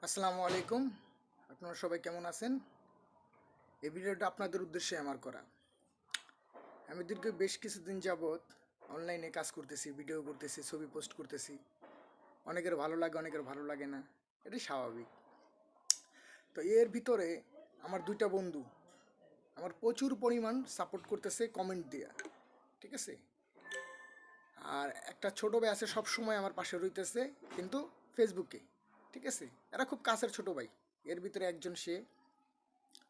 আসসালামু আলাইকুম। আপনারা সবাই কেমন আছেন? এই ভিডিওটা আপনাদের উদ্দেশ্যে আমার করা। আমি দীর্ঘ বেশ কিছুদিন যাবৎ অনলাইনে কাজ করতেছি, ভিডিও করতেছি, ছবি পোস্ট করতেছি। অনেকের ভালো লাগে, অনেকের ভালো লাগে না। এটাই স্বাভাবিক। তো এর ভিতরে আমার দুইটা বন্ধু আমার প্রচুর পরিমাণ সাপোর্ট করতেছে কমেন্ট দিয়া। ঠিক আছে? আর একটা ছোট ভাই আছে, সবসময় আমার পাশে রইতেছে, কিন্তু ফেসবুকে। ঠিক আছে? এরা খুব কাছের ছোট ভাই। এর ভিতরে একজন সে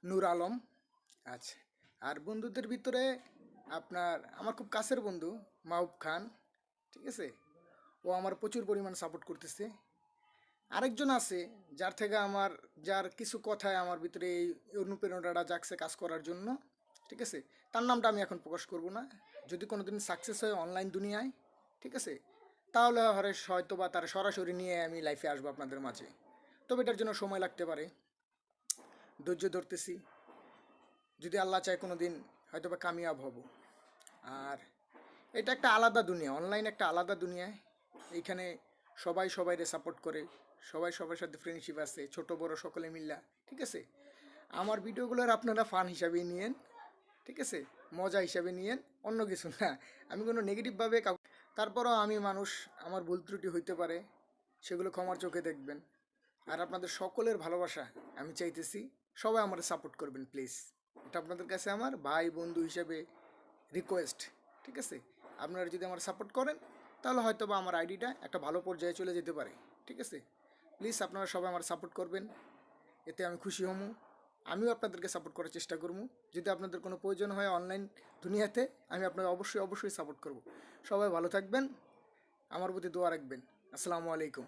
নূর আলম। আচ্ছা, আর বন্ধুদের ভিতরে আমার খুব কাছের বন্ধু মাহবুব খান। ঠিক আছে, ও আমার প্রচুর পরিমাণ সাপোর্ট করতেছে। আরেকজন আছে যার কিছু কথায় আমার ভিতরে এই অনুপ্রেরণাটা জাগছে কাজ করার জন্য। ঠিক আছে, তার নামটা আমি এখন প্রকাশ করব না। যদি কোনো দিন সাকসেস হয় অনলাইন দুনিয়ায়, ঠিক আছে, তাহলে হয়তো বা তার সরাসরি নিয়ে আমি লাইফে আসবো আপনাদের মাঝে। তবে এটার জন্য সময় লাগতে পারে, ধৈর্য ধরতেছি। যদি আল্লাহ চায় কোনো দিন হয়তো বা কামিয়াব হব। আর এটা একটা আলাদা দুনিয়া, অনলাইন একটা আলাদা দুনিয়ায়। এইখানে সবাই সবাইরে সাপোর্ট করে, সবাই সবার সাথে ফ্রেন্ডশিপ আছে, ছোট বড় সকলে মিল্লা। ঠিক আছে, আমার ভিডিওগুলোর আপনারা ফান হিসাবে নিয়েন। ঠিক আছে, মজা হিসাবে নিয়েন, অন্য কিছু না। আমি কোনো নেগেটিভভাবে তারপরও আমি মানুষ, আমার ভুল ত্রুটি হইতে পারে, সেগুলো ক্ষমার চোখে দেখবেন। আর আপনাদের সকলের ভালোবাসা আমি চাইতেছি, সবাই আমার সাপোর্ট করবেন প্লিজ। এটা আপনাদের কাছে আমার ভাই বন্ধু হিসেবে রিকোয়েস্ট। ঠিক আছে, আপনারা যদি আমার সাপোর্ট করেন তাহলে হয়তো বা আমার আইডিটা একটা ভালো পর্যায়ে চলে যেতে পারে। ঠিক আছে, প্লিজ আপনারা সবাই আমার সাপোর্ট করবেন, এতে আমি খুশি হমু। আমিও আপনাদেরকে সাপোর্ট করার চেষ্টা করবো। যদি আপনাদের কোনো প্রয়োজন হয় অনলাইন দুনিয়াতে, আমি আপনাদের অবশ্যই অবশ্যই সাপোর্ট করব। সবাই ভালো থাকবেন, আমার প্রতি দোয়া রাখবেন। আসসালামু আলাইকুম।